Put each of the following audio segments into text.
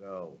Go.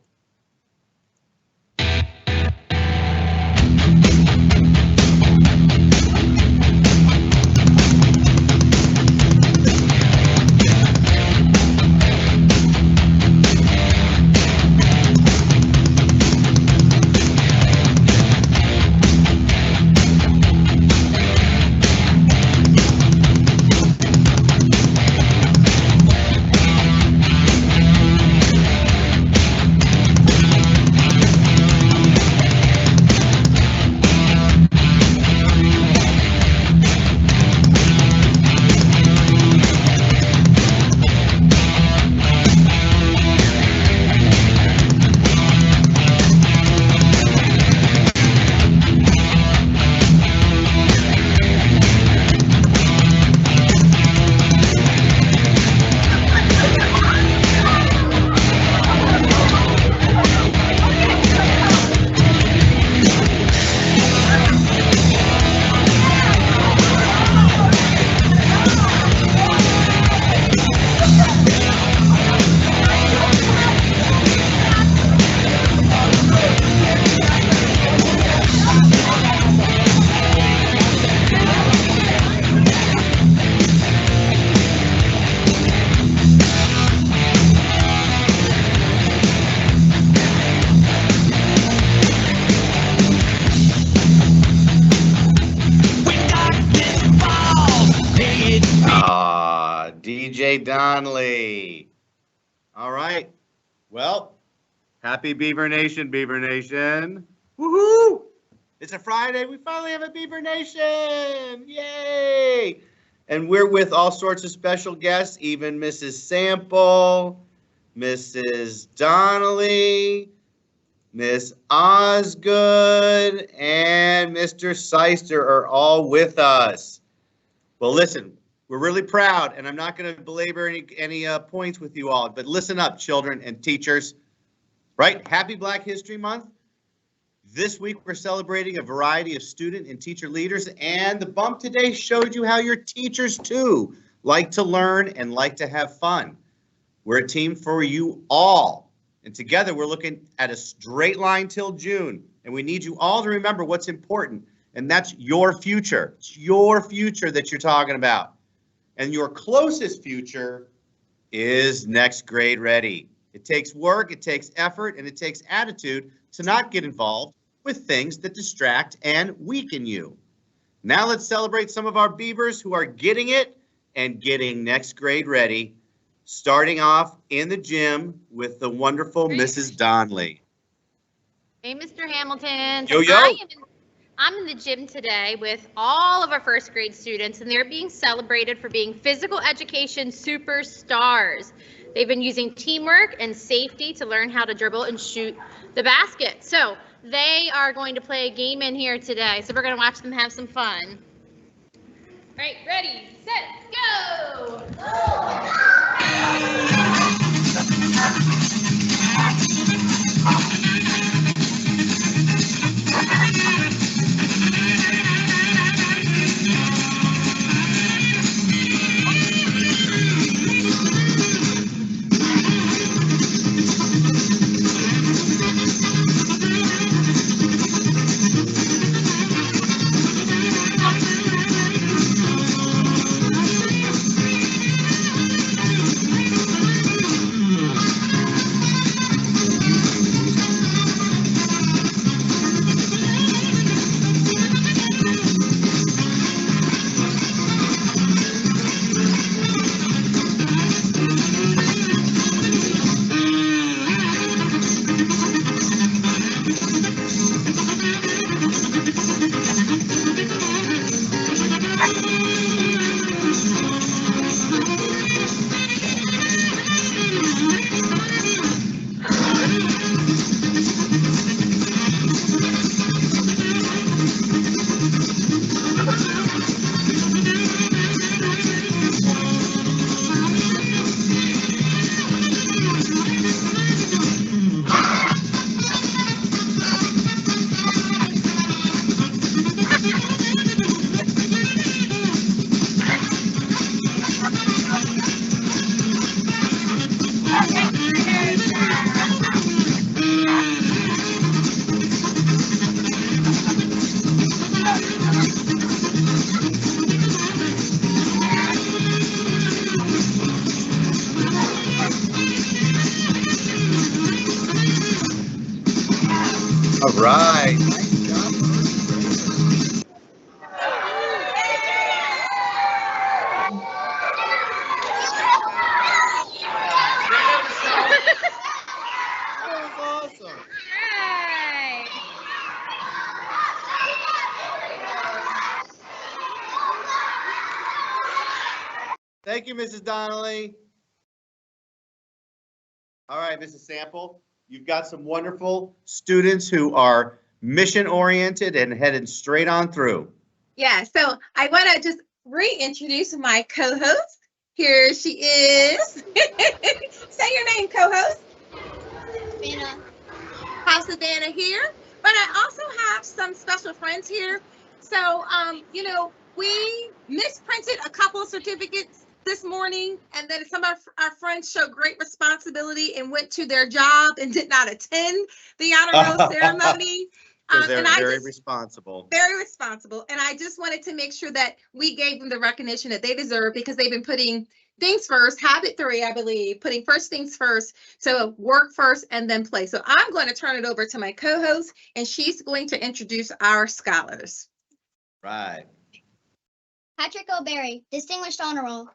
DJ Donnelly. All right. Well, happy Beaver Nation, Beaver Nation. Woohoo! It's a Friday. We finally have a Beaver Nation. Yay! And we're with all sorts of special guests, even Mrs. Sample, Mrs. Donnelly, Miss Osgood, and Mr. Seister are all with us. Well, listen, we're really proud, and I'm not going to belabor any points with you all, but listen up, children and teachers, right? Happy Black History Month. This week, we're celebrating a variety of student and teacher leaders, and the bump today showed you how your teachers, too, like to learn and like to have fun. We're a team for you all, and together, we're looking at a straight line till June, and we need you all to remember what's important, and that's your future. It's your future that you're talking about. And your closest future is next grade ready. It takes work, it takes effort, and it takes attitude to not get involved with things that distract and weaken you. Now let's celebrate some of our Beavers who are getting it and getting next grade ready, starting off in the gym with the wonderful Mrs. Donnelly. Hey, Mr. Hamilton. Yo, yo. I'm in the gym today with all of our first grade students, and they're being celebrated for being physical education superstars. They've been using teamwork and safety to learn how to dribble and shoot the basket. So they are going to play a game in here today. So we're going to watch them have some fun. All right, ready, set, go! All right. Nice job, first graders. That was awesome. Right. Thank you, Mrs. Donnelly. All right, Mrs. Sample, you've got some wonderful students who are mission-oriented and headed straight on through. Yeah, so I want to just reintroduce my co-host. Here she is. Say your name, co-host. Savannah. Have Savannah here. But I also have some special friends here. So, you know, we misprinted a couple of certificates this morning, and then some of our friends showed great responsibility and went to their job and did not attend the honor roll ceremony. Because they're and I very just- responsible. Very responsible. And I just wanted to make sure that we gave them the recognition that they deserve because they've been putting things first, habit 3, I believe, putting first things first. So work first and then play. So I'm going to turn it over to my co-host and she's going to introduce our scholars. Right. Patrick O'Berry, Distinguished Honor Roll.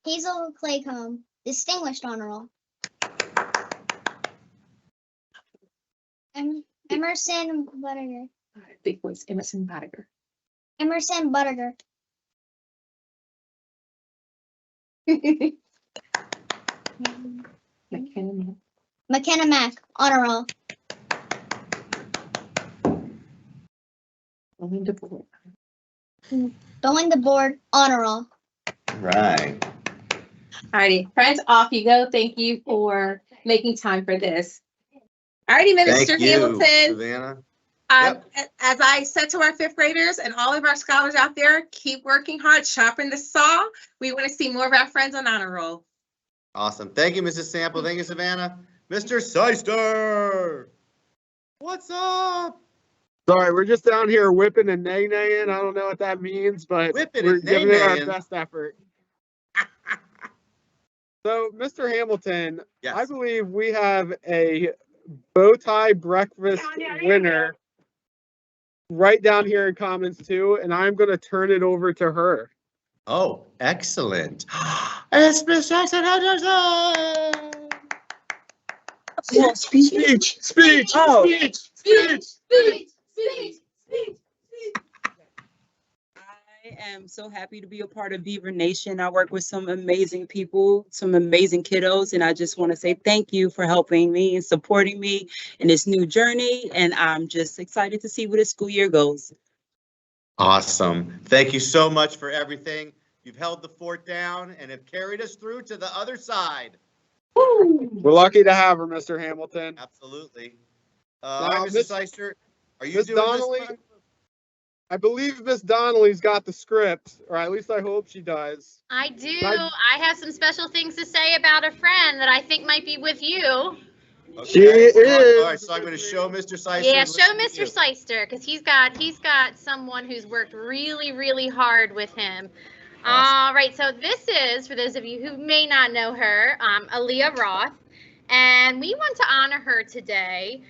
Hazel Claycomb, Distinguished Honor Roll. Emerson Buttiger. Big voice, Emerson Buttiger. Emerson Buttiger. McKenna Mack, Honor Roll. Going the Board, Honor Roll. Right. Alrighty, friends, off you go. Thank you for making time for this. Alrighty, Minister Thank you, Hamilton. Savannah. As I said to our 5th graders and all of our scholars out there, keep working hard, sharpen the saw. We want to see more of our friends on honor roll. Awesome. Thank you, Mrs. Sample. Thank you, Savannah. Mr. Seister. What's up? Sorry, we're just down here whipping and nay-naying. I don't know what that means, but Whipping we're and giving it our nay-naying. best effort. So, Mr. Hamilton, Yes. I believe we have a bow tie breakfast winner right down here in Commons 2, and I'm going to turn it over to her. Oh, excellent. It's Miss Jackson Henderson. Speech! Oh. Speech! I am so happy to be a part of Beaver Nation. I work with some amazing people, some amazing kiddos, and I just want to say thank you for helping me and supporting me in this new journey. And I'm just excited to see where the school year goes. Awesome. Thank you so much for everything. You've held the fort down and have carried us through to the other side. We're lucky to have her, Mr. Hamilton. Absolutely. Now, All right, Mrs. Miss- Seister, are you Miss doing Donnelly? this one? I believe Miss Donnelly's got the script, or at least I hope she does. I do. I- I have some special things to say about a friend that I think might be with you. Okay. She is. All right, so I'm going to show Mr. Seister. Yeah, and show listen to Mr. Seister because he's got someone who's worked really, really hard with him. All right, so this is, for those of you who may not know her, Aaliyah Roth, and we want to honor her today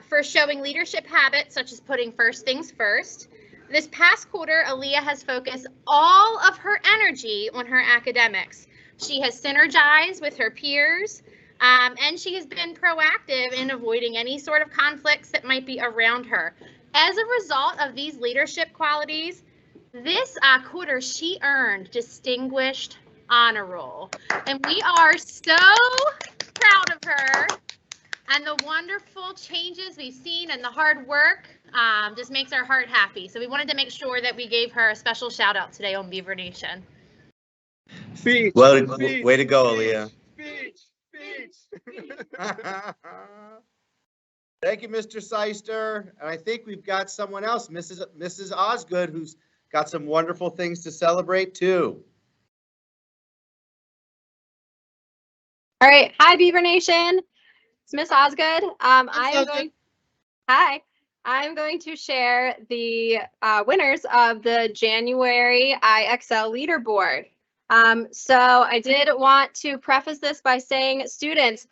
for showing leadership habits such as putting first things first. This past quarter, Aaliyah has focused all of her energy on her academics. She has synergized with her peers, and she has been proactive in avoiding any sort of conflicts that might be around her. As a result of these leadership qualities, this quarter she earned Distinguished Honor Roll. And we are so proud of her and the wonderful changes we've seen and the hard work just makes our heart happy. So we wanted to make sure that we gave her a special shout out today on Beaver Nation. Speech! Well, Speech! way to go, Speech! Aaliyah. Speech! Thank you, Mr. Seister. And I think we've got someone else, Mrs. Osgood, who's got some wonderful things to celebrate too. All right. Hi, Beaver Nation. It's Miss Osgood. I'm going to share the winners of the January IXL Leaderboard. So I did want to preface this by saying, students,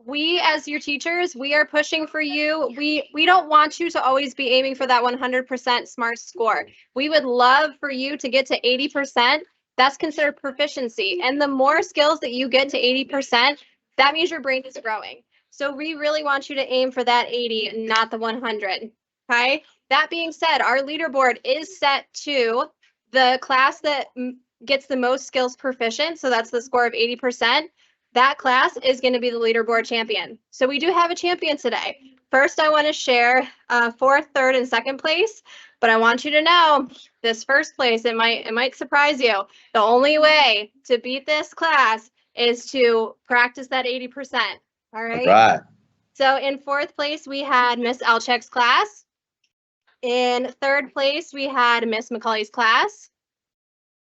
we as your teachers, we are pushing for you. We don't want you to always be aiming for that 100% SMART score. We would love for you to get to 80%. That's considered proficiency. And the more skills that you get to 80%, that means your brain is growing. So we really want you to aim for that 80, not the 100. Okay. That being said, our leaderboard is set to the class that gets the most skills proficient. So that's the score of 80%. That class is going to be the leaderboard champion. So we do have a champion today. First, I want to share fourth, third, and second place. But I want you to know this first place, it might surprise you. The only way to beat this class is to practice that 80%. All right. Right. So in fourth place, we had Miss Alchek's class. In third place, we had Miss McCauley's class.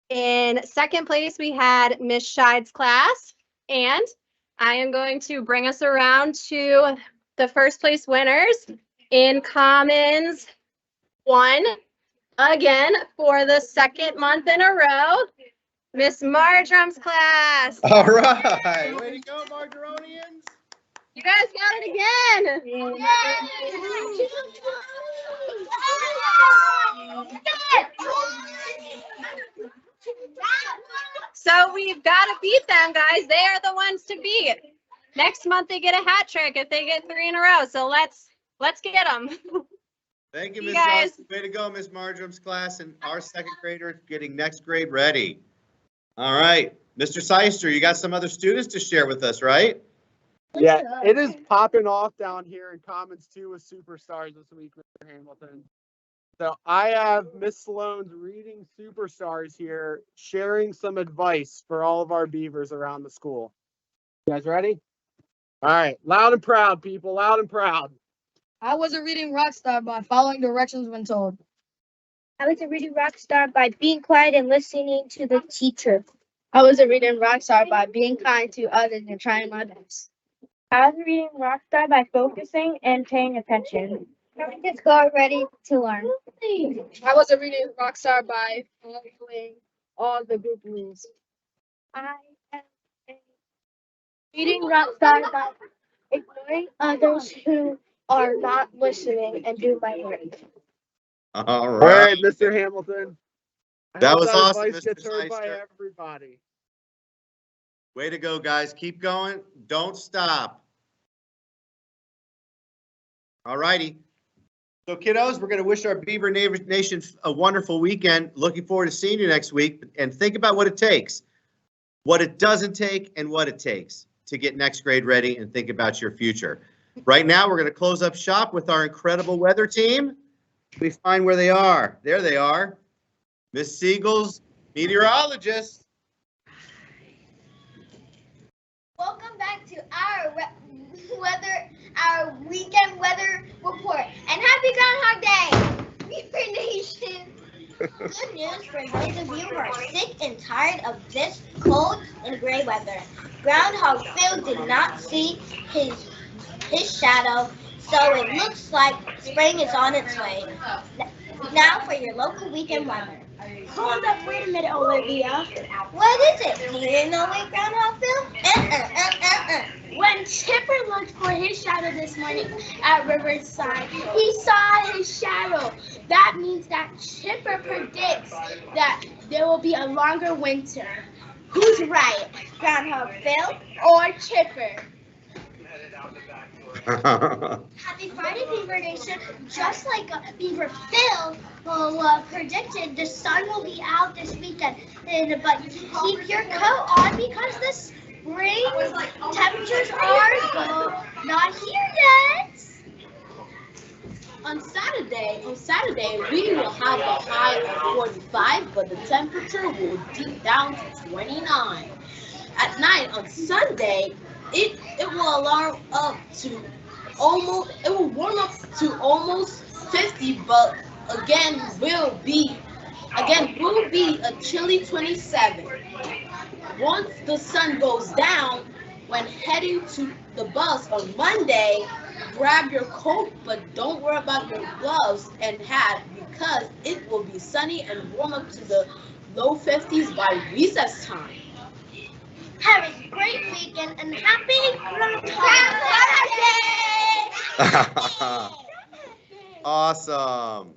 In second place, we had Miss Scheid's class. And I am going to bring us around to the first place winners in Commons 1, again, for the second month in a row, Miss Marjorum's class. All right. Way to go, Margaronians. You guys got it again. So we've got to beat them, guys. They are the ones to beat. Next month they get a hat trick if they get 3 in a row. So let's get them. Thank you, You Miss guys. Sauce. Way to go, Miss Marjorum's class, and our second grader getting next grade ready. All right, Mr. Seister, you got some other students to share with us, right? Yeah, it is popping off down here in Commons 2 with superstars this week, Mr. Hamilton. So I have Miss Sloan's Reading Superstars here sharing some advice for all of our Beavers around the school. You guys ready? All right, loud and proud, people, loud and proud. I was a reading rock star by following directions when told. I was a reading rock star by being quiet and listening to the teacher. I was a reading rock star by being kind to others and trying my best. I was a reading rock star by focusing and paying attention. Having to score ready to learn. I was a reading rock star by following all the group rules. I am a reading rock star by ignoring others who are not listening and do my work. All All right. right, Mr. Hamilton. I That hope was awesome, advice Mr. gets heard by Seister. everybody. Way to go, guys. Keep going. Don't stop. All righty. So, kiddos, we're going to wish our Beaver Nation a wonderful weekend. Looking forward to seeing you next week. And think about what it takes, what it doesn't take, and what it takes to get next grade ready and think about your future. Right now, we're going to close up shop with our incredible weather team. We find where they are. There they are. Miss Siegel's meteorologist. Welcome back to our weekend weather report. And happy Groundhog Day, Beaver Nation. Good news for those of you who are sick and tired of this cold and gray weather. Groundhog Phil did not see his shadow, so it looks like spring is on its way. Now for your local weekend weather. Hold up, wait a minute, Olivia. What is it? You didn't know what Groundhog Phil? When Chipper looked for his shadow this morning at Riverside, he saw his shadow. That means that Chipper predicts that there will be a longer winter. Who's right, Groundhog Phil or Chipper? Happy Friday, Beaver Nation. Just like Beaver Phil predicted, the sun will be out this weekend. But keep your coat on because the spring temperatures are not here yet. On Saturday, we will have a high of 45, but the temperature will dip down to 29. At night on Sunday, it will warm up to almost 50, but again will be a chilly 27. Once the sun goes down, when heading to the bus on Monday, grab your coat, but don't worry about your gloves and hat because it will be sunny and warm up to the low 50s by recess time. Have a great weekend and happy Groundhog Day! Awesome.